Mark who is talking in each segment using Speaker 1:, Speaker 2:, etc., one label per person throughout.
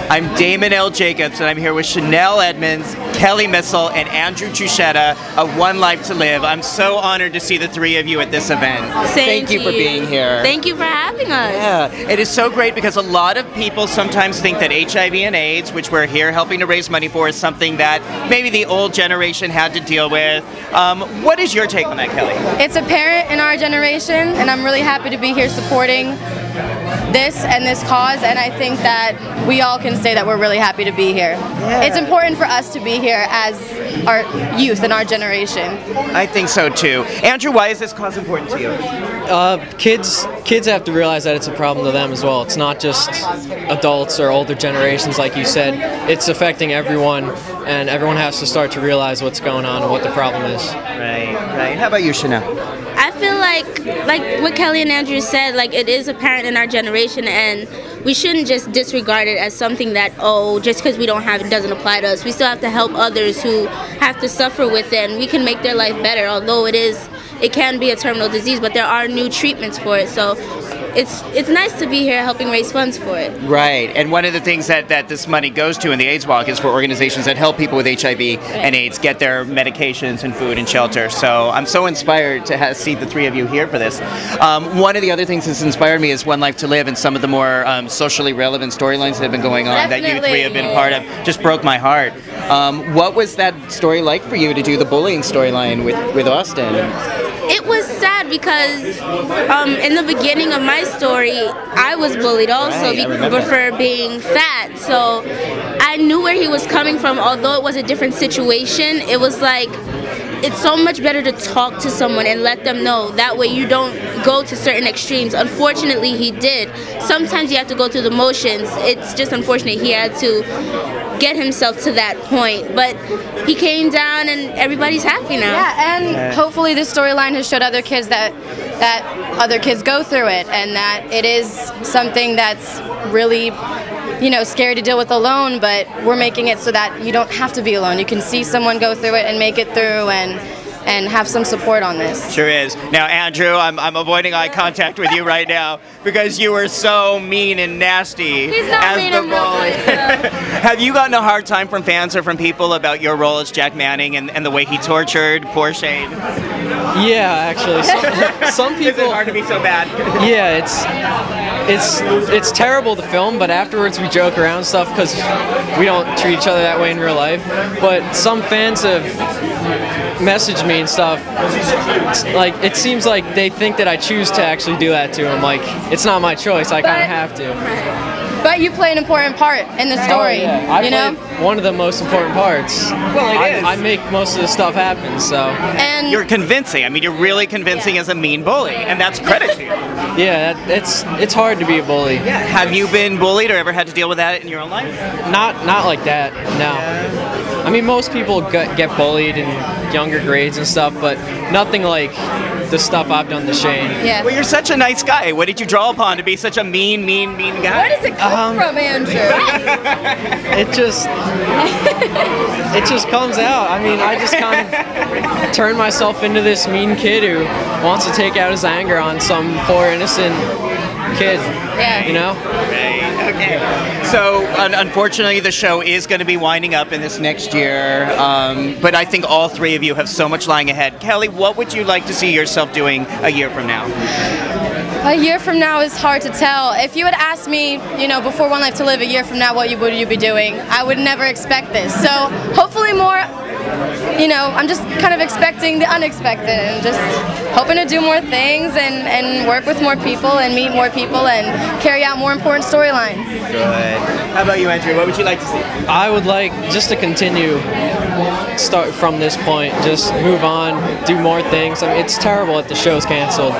Speaker 1: I'm Damon L. Jacobs, and I'm here with Shenell Edmonds, Kelley Missal, and Andrew Trischitta of One Life to Live. I'm so honored to see the three of you at this event. Thank you for being here.
Speaker 2: Thank you for having us.
Speaker 1: Yeah, it is so great because a lot of people sometimes think that HIV and AIDS, which we're here helping to raise money for, is something that maybe the old generation had to deal with. What is your take on that, Kelley?
Speaker 3: It's apparent in our generation, and I'm really happy to be here supporting this and this cause, and I think that we all can say that we're really happy to be here. Yeah. It's important for us to be here as our youth and our generation.
Speaker 1: I think so too. Andrew, why is this cause important to you?
Speaker 4: Kids have to realize that it's a problem to them as well. It's not just adults or older generations, like you said. It's affecting everyone, and everyone has to start to realize what's going on and what the problem is.
Speaker 1: Right, right. How about you, Shenell?
Speaker 2: I feel like what Kelley and Andrew said, like it is apparent in our generation, and we shouldn't just disregard it as something that, oh, just because we don't have it doesn't apply to us. We still have to help others who have to suffer with it, and we can make their life better, although it can be a terminal disease, but there are new treatments for it. So it's nice to be here helping raise funds for it.
Speaker 1: Right, and one of the things that this money goes to in the AIDS Walk is for organizations that help people with HIV and AIDS get their medications and food and shelter. So I'm so inspired to see the three of you here for this. One of the other things that's inspired me is One Life to Live and some of the more socially relevant storylines that have been going on that you three have been part of. Just broke my heart. What was that story like for you to do the bullying storyline with Austin?
Speaker 2: It was sad because in the beginning of my story, I was bullied also for being fat. So I knew where he was coming from, although it was a different situation. It was like, it's so much better to talk to someone and let them know. That way you don't go to certain extremes. Unfortunately, he did. Sometimes you have to go through the motions. It's just unfortunate he had to get himself to that point, but he came down and everybody's happy now.
Speaker 3: Yeah, and hopefully this storyline has showed other kids that other kids go through it, and that it is something that's really, you know, scary to deal with alone, but we're making it so that you don't have to be alone. You can see someone go through it and make it through and have some support on this.
Speaker 1: Sure is. Now, Andrew, I'm avoiding eye contact with you right now because you were so mean and nasty as the bully. Have you gotten a hard time from fans or from people about your role as Jack Manning and the way he tortured poor Shane?
Speaker 4: Yeah, actually. Some people...
Speaker 1: Is it hard to be so bad?
Speaker 4: Yeah, it's terrible to film, but afterwards we joke around and stuff because we don't treat each other that way in real life. But some fans have messaged me and stuff. Like, it seems like they think that I choose to actually do that to him. Like, it's not my choice. I kind of have to.
Speaker 3: But you play an important part in the story.
Speaker 4: Oh, yeah.
Speaker 3: You know,
Speaker 4: one of the most important parts.
Speaker 1: Well, it is.
Speaker 4: I make most of the stuff happen. So.
Speaker 3: And
Speaker 1: you're convincing. I mean, you're really convincing as a mean bully, and that's credit to you.
Speaker 4: Yeah, it's hard to be a bully.
Speaker 1: Yeah. Have you been bullied or ever had to deal with that in your own life?
Speaker 4: Not like that. No. Yeah. I mean, most people get bullied in younger grades and stuff, but nothing like the stuff I've done to Shane.
Speaker 3: Yeah.
Speaker 1: Well, you're such a nice guy. What did you draw upon to be such a mean guy?
Speaker 3: Where does it come from, Andrew?
Speaker 4: It just comes out. I mean, I just kind of turn myself into this mean kid who wants to take out his anger on some poor innocent kid.
Speaker 3: Yeah.
Speaker 4: You know?
Speaker 1: Right. Okay. So, unfortunately, the show is going to be winding up in this next year, but I think all three of you have so much lying ahead. Kelley, what would you like to see yourself doing a year from now?
Speaker 3: A year from now is hard to tell. If you had asked me, you know, before One Life to Live, a year from now, what would you be doing? I would never expect this. So, hopefully more, you know, I'm just kind of expecting the unexpected and just hoping to do more things and work with more people and meet more people and carry out more important storylines.
Speaker 1: Good. How about you, Andrew? What would you like to see?
Speaker 4: I would like just to continue, start from this point, just move on, do more things. I mean, it's terrible that the show's canceled,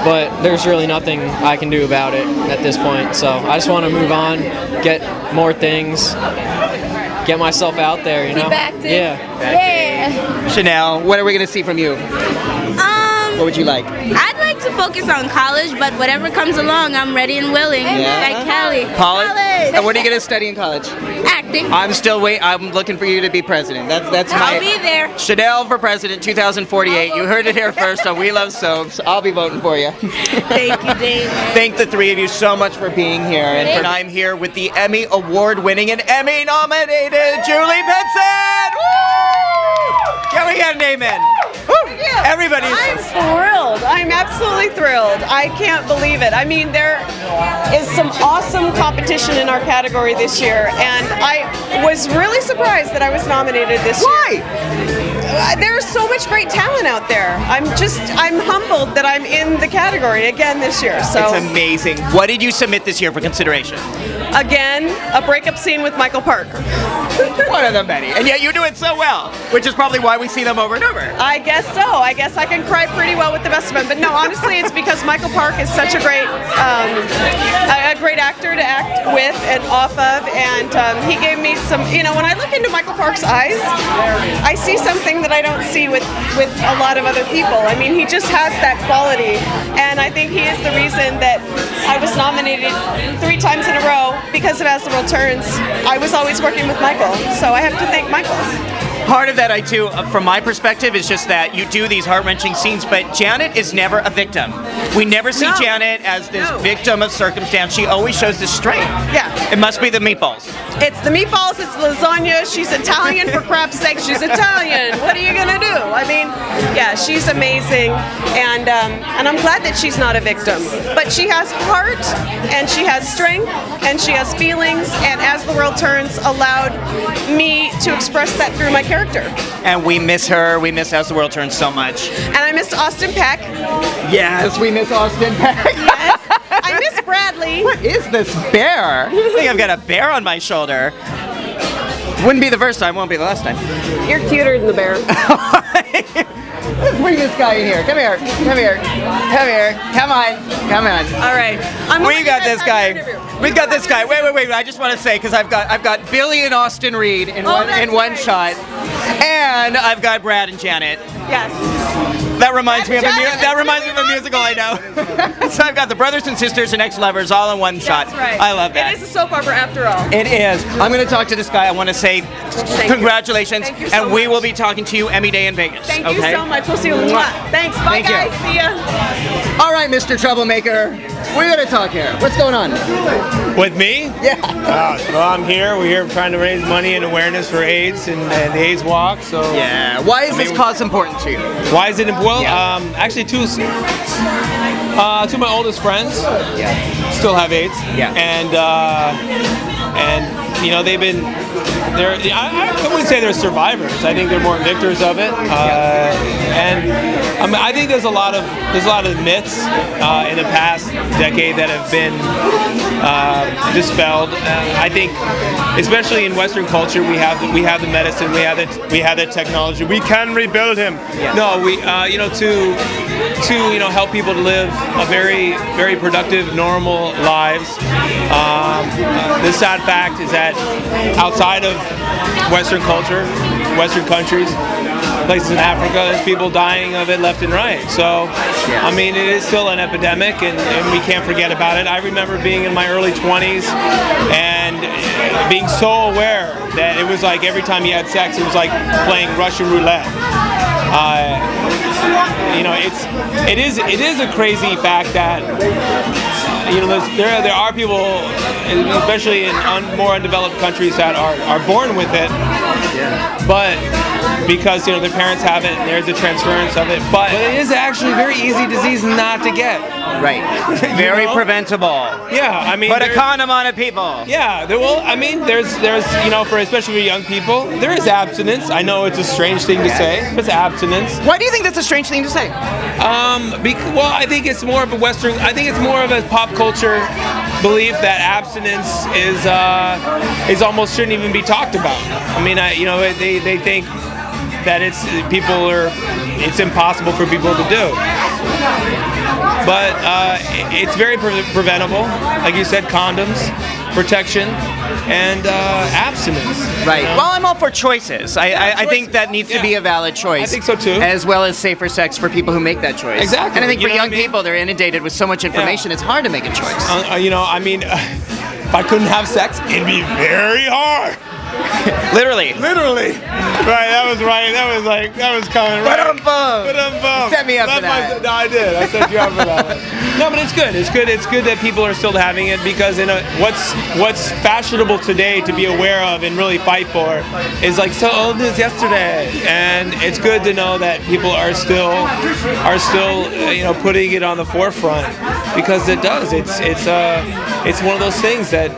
Speaker 4: but there's really nothing I can do about it at this point. So I just want to move on, get more things, get myself out there, you know?
Speaker 3: Keep active.
Speaker 1: Yeah. Shenell, what are we going to see from you? What would you like?
Speaker 2: I'd like to focus on college, but whatever comes along, I'm ready and willing. Like Kelley.
Speaker 1: College? And what are you going to study in college?
Speaker 2: Acting.
Speaker 1: I'm looking for you to be president. That's my...
Speaker 2: I'll be there.
Speaker 1: Shenell for president 2048. You heard it here first on We Love Soaps. I'll be voting for you.
Speaker 2: Thank you, Dave.
Speaker 1: Thank the three of you so much for being here. And I'm here with the Emmy Award-winning and Emmy-nominated Julie Pinson! Woo! Can we get an amen? Everybody's...
Speaker 5: I'm thrilled. I'm absolutely thrilled. I can't believe it. I mean, there is some awesome competition in our category this year, and I was really surprised that I was nominated this year.
Speaker 1: Why?
Speaker 5: There's so much great talent out there. I'm humbled that I'm in the category again this year. So
Speaker 1: it's amazing. What did you submit this year for consideration?
Speaker 5: Again, a breakup scene with Michael Parker.
Speaker 1: One of the many. And yet you do it so well, which is probably why we see them over and over.
Speaker 5: I guess so. I guess I can cry pretty well with the best of them. But no, honestly, it's because Michael Park is such a great actor to act with and off of. And he gave me some, when I look into Michael Park's eyes, I see something that I don't see with a lot of other people. I mean, he just has that quality. And I think he is the reason that I was nominated 3 times in a row because of As the World Turns. I was always working with Michael, so I have to thank Michael.
Speaker 1: Part of that, from my perspective, is just that you do these heart-wrenching scenes, but Janet is never a victim. We never see Janet as this victim of circumstance. She always shows this strength.
Speaker 5: Yeah.
Speaker 1: It must be the meatballs.
Speaker 5: It's the meatballs, it's lasagna. She's Italian, for crap's sake. She's Italian. What are you going to do? I mean, yeah, she's amazing, and I'm glad that she's not a victim. But she has heart, and she has strength, and she has feelings, and As the World Turns allowed me to express that through my character.
Speaker 1: And we miss her. We miss As the World Turns so much.
Speaker 5: And I missed Austin Peck.
Speaker 1: Yes, we miss Austin Peck.
Speaker 5: Yes. I miss Bradley.
Speaker 1: What is this bear? I think I've got a bear on my shoulder. Wouldn't be the first time, won't be the last time.
Speaker 5: You're cuter than the bear.
Speaker 1: Let's bring this guy in here. Come here. Come here. Come here. Come on. Come on.
Speaker 5: All right.
Speaker 1: We got this guy. We've got this guy. Wait. I just want to say, because I've got Billy and Austin Reed in one shot, and I've got Brad and Janet.
Speaker 5: Yes.
Speaker 1: That reminds me of a musical I know. So I've got the brothers and sisters and ex-lovers all in one shot.
Speaker 5: That's right.
Speaker 1: I love that.
Speaker 5: It is a soap opera after all.
Speaker 1: It is. I'm going to talk to this guy. I want to say congratulations,
Speaker 5: Thank you so
Speaker 1: and we
Speaker 5: much.
Speaker 1: will be talking to you Emmy Day in Vegas.
Speaker 5: Thank you so much. We'll see you. Thanks. Bye,
Speaker 1: Thank you.
Speaker 5: guys. See ya.
Speaker 1: All right, Mr. Troublemaker. We're going to talk here. What's going on?
Speaker 6: With me?
Speaker 1: Yeah.
Speaker 6: Well, I'm here. We're here trying to raise money and awareness for AIDS and the AIDS Walk. So
Speaker 1: Yeah. Why is this cause important to you?
Speaker 6: Why is it important? Well, actually, two of my oldest friends still have AIDS.
Speaker 1: Yeah.
Speaker 6: And they've been. I wouldn't say they're survivors. I think they're more victors of it. And I think there's a lot of myths in the past decade that have been dispelled. I think, especially in Western culture, we have the medicine, we have the technology. We can rebuild him.
Speaker 1: Yeah.
Speaker 6: No, we to help people to live a very, very productive, normal lives. The sad fact is that outside of Western culture, Western countries, places in Africa, there's people dying of it left and right. So, I mean, it is still an epidemic, and we can't forget about it. I remember being in my early 20s and being so aware that it was like every time you had sex, it was like playing Russian roulette. It is a crazy fact that there are people, especially in more undeveloped countries, that are born with it, but because their parents have it, there's a transference of it. But it is actually a very easy disease not to get.
Speaker 1: Right. Very preventable.
Speaker 6: Yeah, I mean.
Speaker 1: Put a condom on it, people.
Speaker 6: Yeah. There's for especially for young people, there is abstinence. I know it's a strange thing to say, but it's abstinence.
Speaker 1: Why do you think that's a strange thing to say?
Speaker 6: I think it's more of a Western. I think it's more of a pop culture belief that abstinence is almost shouldn't even be talked about. I mean, they think that it's impossible for people to do. But it's very preventable. Like you said, condoms. protection, and abstinence.
Speaker 1: Right. Well, I'm all for choices. I think that needs to be a valid choice.
Speaker 6: I think so too.
Speaker 1: As well as safer sex for people who make that choice.
Speaker 6: Exactly.
Speaker 1: And I think for
Speaker 6: You know
Speaker 1: young
Speaker 6: what I mean?
Speaker 1: people, they're inundated with so much information, it's hard to make a choice.
Speaker 6: You know, I mean, if I couldn't have sex, it'd be very hard.
Speaker 1: Literally.
Speaker 6: Literally. Right, that was right. That was coming right.
Speaker 1: Ba-dum-bum. Set me up for that.
Speaker 6: No, I did. I set you up for that one. No, but it's good. It's good. It's good that people are still having it, because what's fashionable today to be aware of and really fight for is like so old news yesterday, and it's good to know that people are still you know, putting it on the forefront, because it does. It's one of those things that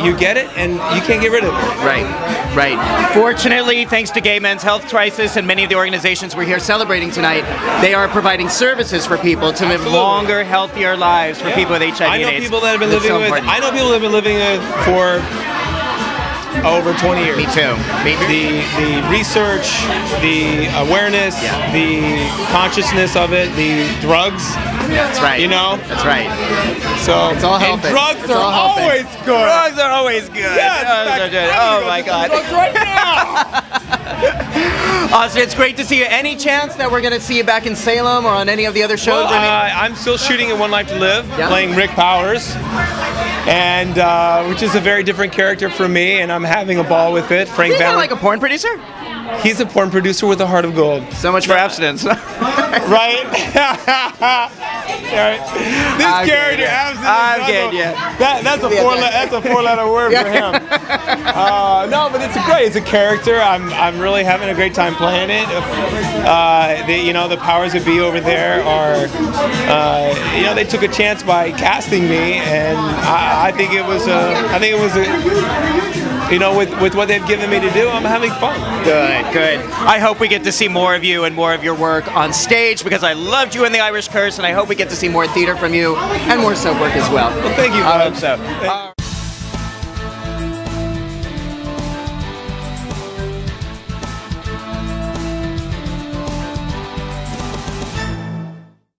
Speaker 6: you get it and you can't get rid of it.
Speaker 1: Right, right. Fortunately, thanks to Gay Men's Health Crisis and many of the organizations we're here celebrating tonight, they are providing services for people to live longer, healthier lives for people with HIV and AIDS.
Speaker 6: I know people that have been living with for over 20 years.
Speaker 1: Me too.
Speaker 6: The research, the awareness, the consciousnous of it, the drugs.
Speaker 1: That's right.
Speaker 6: You know?
Speaker 1: That's right.
Speaker 6: So
Speaker 1: it's all helping.
Speaker 6: And drugs are always good.
Speaker 1: Drugs are always good.
Speaker 6: Yes,
Speaker 1: oh my God.
Speaker 6: Drugs right now.
Speaker 1: Austin, it's great to see you. Any chance that we're going to see you back in Salem or on any of the other shows?
Speaker 6: Well, I'm still shooting in One Life to Live, playing Rick Powers, and which is a very different character from me, and I'm having a ball with it. Frank
Speaker 1: Isn't that like a porn producer?
Speaker 6: He's a porn producer with a heart of gold.
Speaker 1: So much for abstinence.
Speaker 6: Right? This character, abstinence. That's a four-letter word for him. No, but it's great. It's a character. I'm really having a great time playing it. You know, the powers that be over there are, you know, they took a chance by casting me, and I think it was you know, with what they've given me to do, I'm having fun.
Speaker 1: Good, good. I hope we get to see more of you and more of your work on stage, because I loved you in The Irish Curse, and I hope we get to see more theater from you and more soap work as well.
Speaker 6: Well, thank you.
Speaker 1: I hope so.